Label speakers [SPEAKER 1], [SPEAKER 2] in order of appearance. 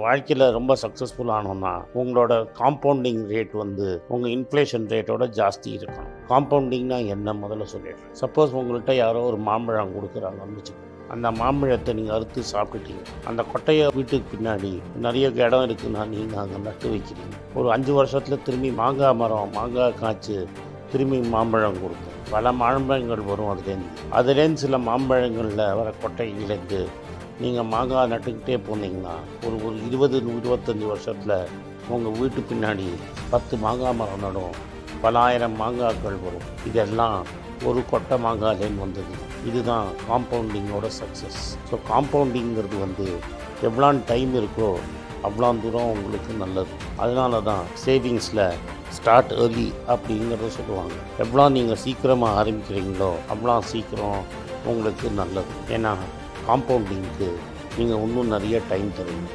[SPEAKER 1] வாழ்க்கையில் ரொம்ப சக்ஸஸ்ஃபுல் ஆனோம்னா உங்களோட காம்பவுண்டிங் ரேட் வந்து உங்கள் இன்ஃப்ளேஷன் ரேட்டோட ஜாஸ்தி இருக்கணும். காம்பவுண்டிங்னா என்ன முதல்ல சொல்லிடுறேன். சப்போஸ் உங்கள்கிட்ட யாரோ ஒரு மாம்பழம் கொடுக்குறாங்கன்னு வச்சுக்கோங்க. அந்த மாம்பழத்தை நீங்கள் அறுத்து சாப்பிட்டுட்டீங்க. அந்த கொட்டையை வீட்டுக்கு பின்னாடி நிறைய இடம் இருக்குன்னா நீங்கள் அங்கே நட்டு வைக்கிறீங்க. ஒரு 5 வருஷத்தில் திரும்பி மாங்காய் மரம் மாங்காய் காய்ச்சி திரும்பி மாம்பழம் கொடுக்கும். பல மாம்பழங்கள் வரும். அதுலேருந்து சில மாம்பழங்களில் வர கொட்டையிலேருந்து நீங்கள் மாங்காய் நட்டுக்கிட்டே போனீங்கன்னா ஒரு 20-25 வருஷத்தில் உங்கள் வீட்டு பின்னாடி 10 மாங்காய் மரம் நடும். பல ஆயிரம் மாங்காய்கள் வரும். இதெல்லாம் ஒரு கொட்டை மாங்காயிலேருந்து வந்தது. இதுதான் காம்பவுண்டிங்கோட சக்ஸஸ். ஸோ காம்பவுண்டிங்கிறது வந்து எவ்வளோ டைம் இருக்கோ அவ்வளோ தூரம் உங்களுக்கு நல்லது. அதனால தான் சேவிங்ஸில் ஸ்டார்ட் ஏர்லி அப்படிங்கிறத சொல்லுவாங்க. எவ்வளோ நீங்கள் சீக்கிரமாக ஆரம்பிக்கிறீங்களோ அவ்வளோ சீக்கிரம் உங்களுக்கு நல்லது. ஏன்னா காம்பவுண்டிங்க்கு நீங்கள் இன்னும் நிறைய டைம் தருவீங்க.